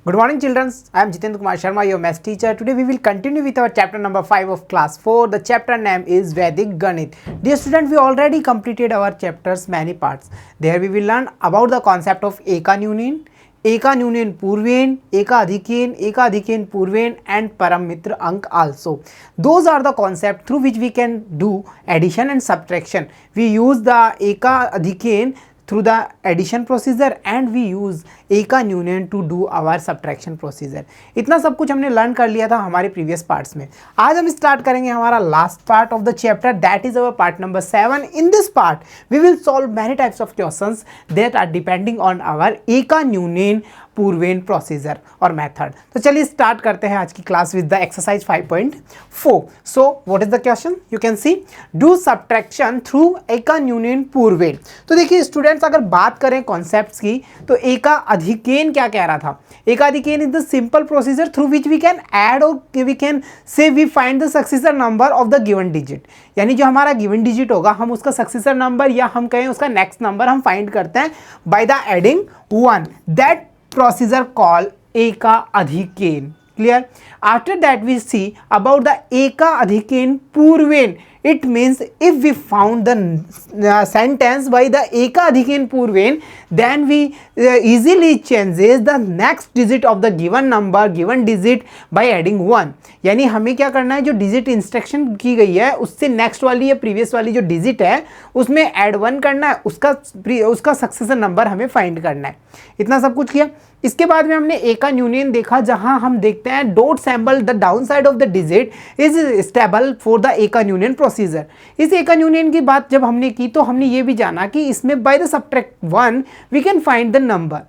Good morning, children. I am Jitendra Kumar Sharma, your maths teacher. Today we will continue with our chapter number 5 of class 4. The chapter name is Vedic Ganit. Dear student, we already completed our chapters many parts. There we will learn about the concept of Eka Union Purvain, Eka Adhikain Purvain and Paramitra Ank also. Those are the concepts through which we can do addition and subtraction. We use the Eka Adhikain through the addition procedure and we use Eka Union to do our subtraction procedure. इतना सब कुछ हमने learn कर लिया था हमारे previous parts में. आज हम स्टार्ट करेंगे हमारा last part of the chapter, that is our part number 7. In this part we will solve many types of questions that are depending on our Eka Union पूर्वेन प्रोसीजर और method. तो चलिए start करते हैं आज की class with the exercise 5.4. So what is the question? You can see do subtraction through Eka Union पूर्वेन. तो देखिए स्टूडेंट्स, अगर बात करें कॉन्सेप्ट्स की तो एका अधिकेन क्या कह रहा था? एका अधिकेन is the simple procedure through which we can add और we can say we find the successor number of the given digit. यानी जो हमारा गिवन डिजिट होगा हम उसका सक्सेसर नंबर या हम कहें उसका नेक्स्ट नंबर हम फाइंड करते हैं by the adding 1. That procedure called Eka Adhikain. Clear? After that we see about the Eka Adhikain Purvain. It means if we found the sentence by the Eka Adhikain Purvain, then we easily changes the next digit of the given number, given digit by adding 1. यानी हमें क्या करना है, जो digit instruction की गई है उससे नेक्स्ट वाली या प्रीवियस वाली जो डिजिट है उसमें ऐड 1 करना है, उसका सक्सेसर नंबर हमें फाइंड करना है. इतना सब कुछ किया. इसके बाद में हमने Eka Union देखा, जहां हम देखते हैं dot symbol the down side of the digit is stable for the Eka Union procedure. इस Eka Union की बात जब हमने की तो हमने ये भी जाना कि इसमें by the subtract 1 we can find the number.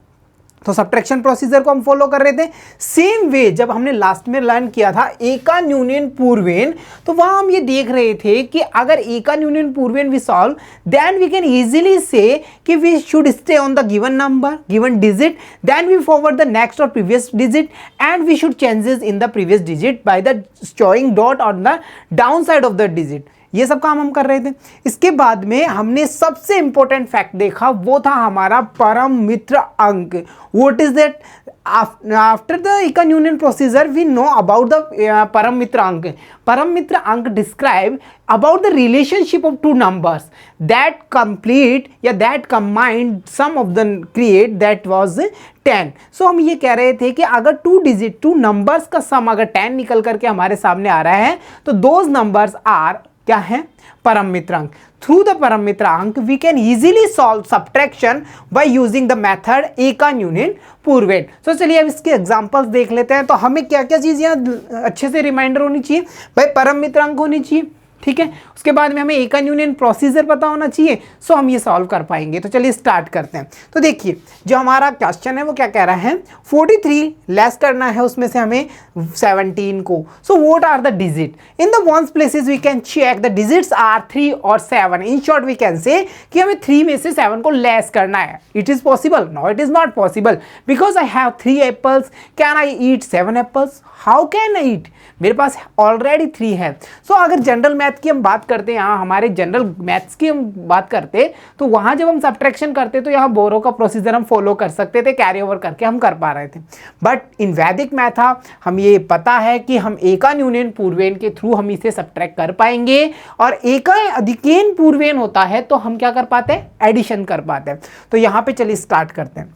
तो सब्ट्रैक्शन प्रोसीजर को हम फॉलो कर रहे थे. सेम वे जब हमने लास्ट में लर्न किया था Eka Union पूर्वेन, तो वहां हम ये देख रहे थे कि अगर Eka Union पूर्वेन we solve then we can easily say कि we should stay on the given number, given digit, then we forward the next और previous digit and we should changes in the previous digit by the showing dot on the down side of the digit. ये सब काम हम कर रहे थे. इसके बाद में हमने सबसे इंपॉर्टेंट फैक्ट देखा, वो था हमारा परम मित्र अंक. What is that? After the Eka Union procedure we know about the परम मित्र अंक. परम मित्र अंक describe about the relationship of two numbers that complete या that combined sum of the create that was 10. So हम ये कह रहे थे कि अगर टू नंबर्स का सम अगर 10 निकल करके हमारे सामने आ रहा है तो दोज नंबर्स आर क्या है? परम मित्र अंक. थ्रू द परम मित्र अंक we can easily solve subtraction by using the method Eka Union पूर्वेन. तो चलिए अब इसके एग्जांपल्स देख लेते हैं. तो हमें क्या क्या चीज़ यहाँ अच्छे से रिमाइंडर होनी चाहिए भाई, परम मित्र अंक होनी चाहिए, ठीक है. उसके बाद में हमें Eka Union प्रोसीजर पता होना चाहिए. सो हम ये सॉल्व कर पाएंगे. तो चलिए स्टार्ट करते हैं. तो देखिए जो हमारा क्वेश्चन है वो क्या कह रहा है, 43 लेस करना है उसमें से हमें 17 को. So what are the digit? In the ones places we can check the digits are 3 और 7. इन शॉर्ट वी कैन से कि हमें 3 में से 7 को लेस करना है. It is possible? No, it is not possible because I have 3 apples. Can I eat 7 apples? How can I eat? मेरे पास ऑलरेडी 3 है. सो अगर जनरल मैथ की हम बात करते हैं, यहाँ हमारे जनरल मैथ्स की हम बात करते तो वहाँ जब हम सब्ट्रैक्शन करते तो यहाँ बोरो का प्रोसीजर हम फॉलो कर सकते थे, कैरी ओवर करके हम कर पा रहे थे. बट इन वैदिक मैथ हम ये पता है कि हम Eka Union पूर्वेन के थ्रू हम इसे सब्ट्रैक्ट कर पाएंगे. और Eka Adhikain पूर्वेन होता है तो हम क्या कर पाते हैं? एडिशन कर पाते हैं. तो यहाँ पे चलिए स्टार्ट करते हैं.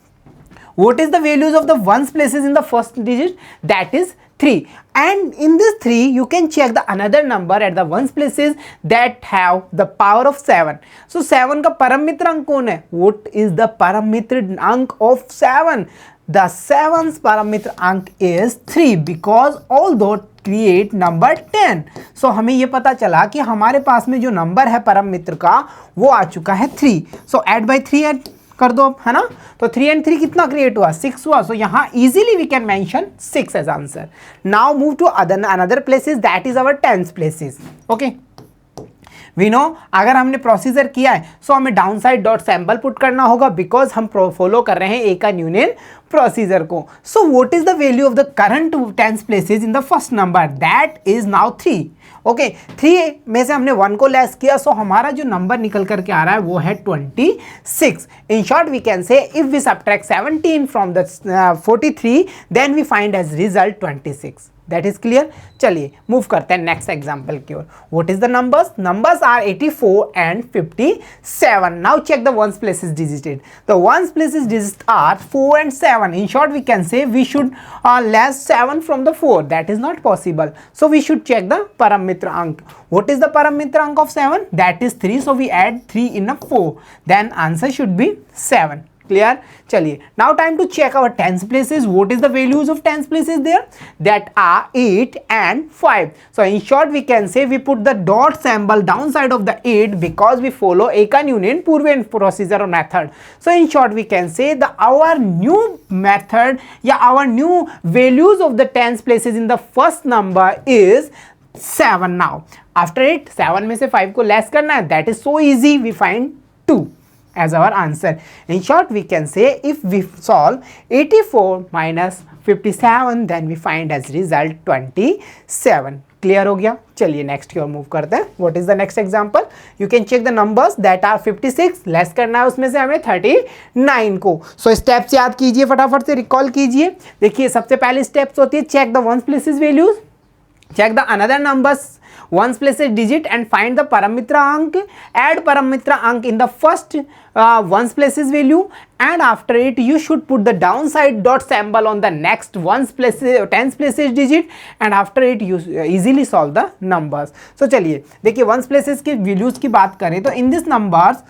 What is the values of the ones places in the first digit? That is 3. And in this 3 you can check the another number at the ones places that have the power of 7. So 7 का परम मित्र अंक कौन है? What is the परम मित्र अंक of 7? The 7th परम मित्र अंक is 3 because all those create number 10. So हमें ये पता चला कि हमारे पास में जो नंबर है परम मित्र का वो आ चुका है 3. So add by 3 add कर दो, है ना. तो 3 and 3 कितना क्रिएट हुआ? 6 हुआ. सो यहाँ easily we can mention 6 as answer. Now move to another places that is our 10th places. Okay, we know अगर हमने प्रोसीजर किया है सो हमें down side dot sample put करना होगा बिकॉज हम फॉलो कर रहे हैं ए का यूनियन प्रोसीजर को. So what is the value of the current tens places in the first number, that is now 3. Okay 3 में से हमने 1 को लेस किया सो हमारा जो नंबर निकल करके आ रहा है वो है 26. In short we can say if we subtract 17 from the 43 then we find as result 26. That is clear. चलिए मूव करते हैं नेक्स्ट एग्जाम्पल की ओर. What is the numbers, numbers are 84 and 57. Now check the ones places digited. The ones places digit are 4 and 7. In short we can say we should less 7 from the 4. That is not possible, so we should check the paramitra ank. What is the paramitra ank of 7? That is 3, so we add 3 in a 4, then answer should be 7. Clear. चलिए now time to check our tens places. What is the values of tens places there? That are 8 and 5. So in short we can say we put the dot symbol downside of the 8 because we follow Akan union Purvian procedure or method. So in short we can say the our new method our new values of the tens places in the first number is 7. Now after it 7 में से 5 को less करना है. That is so easy. We find 2 as our answer. In short we can say if we solve 84 minus 57 then we find as result 27. Clear हो गया. चलिए next की ओर मूव करते हैं. What is the next example, you can check the numbers that are 56. Less करना है उसमें से हमें 39 को. सो स्टेप्स याद कीजिए, फटाफट से रिकॉल कीजिए. देखिए सबसे पहले स्टेप्स होती है check the ones places values, check the another numbers ones places digit and find the paramitra ank, add paramitra ank in the first ones places value, and after it you should put the downside dot symbol on the next ones places tens places digit, and after it you easily solve the numbers. So चलिए देखिए ones places की values की बात करें तो in this numbers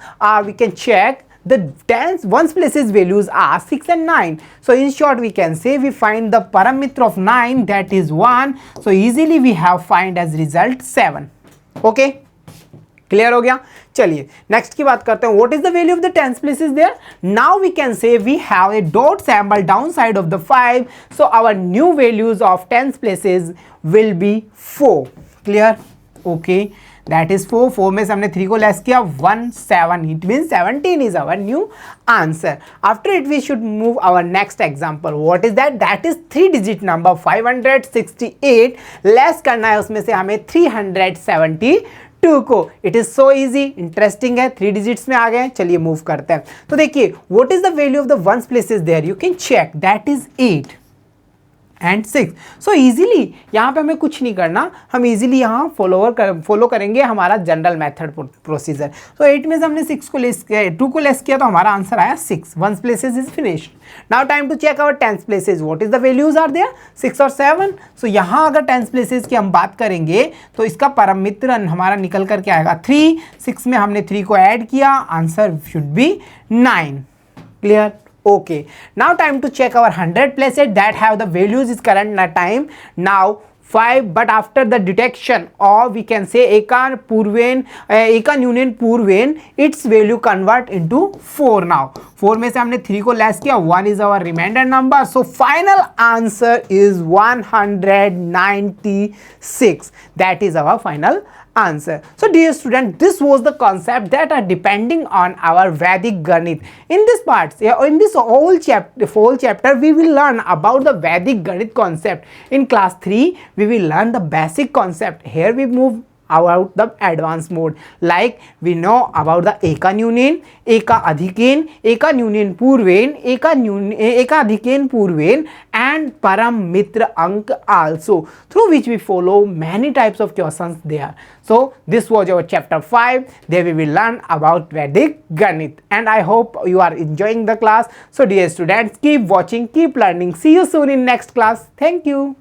we can check the tens ones places values are 6 and 9. So in short we can say we find the paramitra of 9 that is 1. So easily we have find as result 7. Okay, clear हो गया. चलिए next की बात करते हैं. What is the value of the tens places there. Now we can say we have a dot symbol down side of the 5. So our new values of tens places will be 4. Clear. Okay that is 4. 4 में से हमने 3 को less किया 1 7. It means 17 is our new answer. After it we should move our next example. What is that? That is 3 digit number 568. Less करना है उसमें से हमें 372 को. It is so easy. Interesting है. 3 डिजिट्स में आ गए. चलिए मूव करते हैं. तो देखिए what is the value of the ones places there, you can check that is 8 and 6. So easily यहाँ पे हमें कुछ नहीं करना, हम ईजिली यहाँ फॉलो करेंगे हमारा जनरल मेथड प्रोसीजर. तो 8 में से हमने 6 को लेस किया, 2 को लेस किया तो हमारा आंसर आया 6. Ones places is finished. Now time to check our tens places. What is the values are there 6 और 7. सो यहाँ अगर टेंस प्लेसेस की हम बात करेंगे तो इसका परमित्र हमारा निकल करके आएगा 3. 6 में हमने 3 को ऐड किया, answer should be 9. Clear. Okay, now time to check our 100 places that have the values is current time now 5, but after the detection or we can say Akan union Purvian, its value convert into 4. now 4 में से हमने 3 को less किया, 1 is our remainder number. So final answer is 196. that is our final answer. So dear student, this was the concept that are depending on our Vedic Ganit. In this part, in this whole chapter we will learn about the Vedic Ganit concept. In class 3 we will learn the basic concept. Here we move about the advanced mode, like we know about the Akan union, Eka Adhiken, Akan union Purvian, Eka Adhiken Purvian, and Paramitra Ank also, through which we follow many types of questions there. So this was our chapter 5. There we will learn about Vedic Ganit, and I hope you are enjoying the class. So dear students, keep watching, keep learning. See you soon in next class. Thank you.